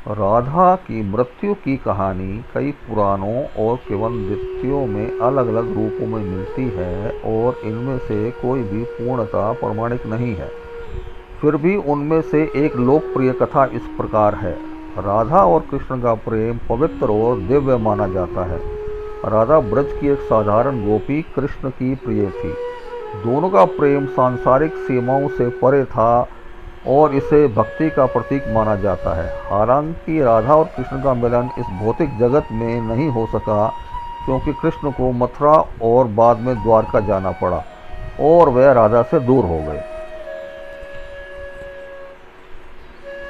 राधा की मृत्यु की कहानी कई पुराणों और किंवदंतियों में अलग अलग रूपों में मिलती है और इनमें से कोई भी पूर्णतः प्रामाणिक नहीं है। फिर भी उनमें से एक लोकप्रिय कथा इस प्रकार है। राधा और कृष्ण का प्रेम पवित्र और दिव्य माना जाता है। राधा ब्रज की एक साधारण गोपी कृष्ण की प्रिय थी। दोनों का प्रेम सांसारिक सीमाओं से परे था और इसे भक्ति का प्रतीक माना जाता है। हालांकि राधा और कृष्ण का मिलन इस भौतिक जगत में नहीं हो सका, क्योंकि कृष्ण को मथुरा और बाद में द्वारका जाना पड़ा और वह राधा से दूर हो गए।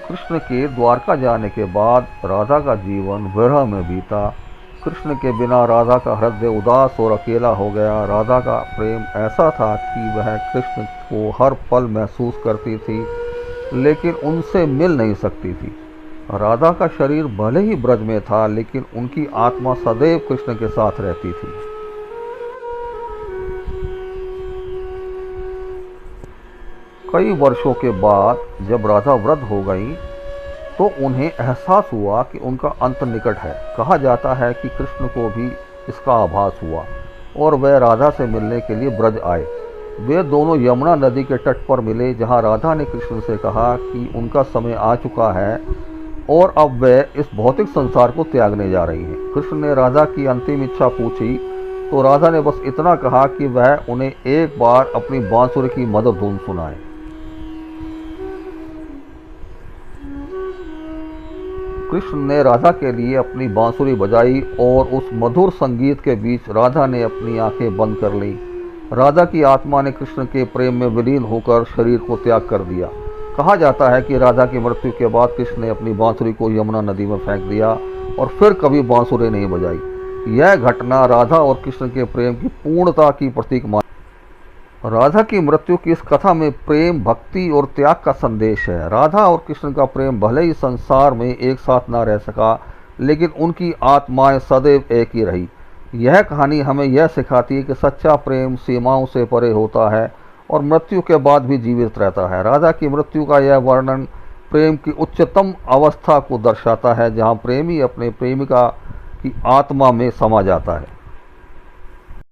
कृष्ण के द्वारका जाने के बाद राधा का जीवन विरह में बीता। कृष्ण के बिना राधा का हृदय उदास और अकेला हो गया। राधा का प्रेम ऐसा था कि वह कृष्ण को हर पल महसूस करती थी, लेकिन उनसे मिल नहीं सकती थी। राधा का शरीर भले ही ब्रज में था, लेकिन उनकी आत्मा सदैव कृष्ण के साथ रहती थी। कई वर्षों के बाद जब राधा वृद्ध हो गई, तो उन्हें एहसास हुआ कि उनका अंत निकट है। कहा जाता है कि कृष्ण को भी इसका आभास हुआ और वह राधा से मिलने के लिए ब्रज आए। वे दोनों यमुना नदी के तट पर मिले, जहां राधा ने कृष्ण से कहा कि उनका समय आ चुका है और अब वे इस भौतिक संसार को त्यागने जा रही हैं। कृष्ण ने राधा की अंतिम इच्छा पूछी तो राधा ने बस इतना कहा कि वह उन्हें एक बार अपनी बांसुरी की मधुर धुन सुनाए। कृष्ण ने राधा के लिए अपनी बांसुरी बजाई और उस मधुर संगीत के बीच राधा ने अपनी आंखें बंद कर लीं। राधा की आत्मा ने कृष्ण के प्रेम में विलीन होकर शरीर को त्याग कर दिया। कहा जाता है कि राधा की मृत्यु के बाद कृष्ण ने अपनी बांसुरी को यमुना नदी में फेंक दिया और फिर कभी बांसुरी नहीं बजाई। यह घटना राधा और कृष्ण के प्रेम की पूर्णता की प्रतीक मानी। राधा की मृत्यु की इस कथा में प्रेम, भक्ति और त्याग का संदेश है। राधा और कृष्ण का प्रेम भले ही संसार में एक साथ न रह सका, लेकिन उनकी आत्माएं सदैव एक ही रही। यह कहानी हमें यह सिखाती है कि सच्चा प्रेम सीमाओं से परे होता है और मृत्यु के बाद भी जीवित रहता है। राधा की मृत्यु का यह वर्णन प्रेम की उच्चतम अवस्था को दर्शाता है, जहाँ प्रेमी अपने प्रेमिका की आत्मा में समा जाता है।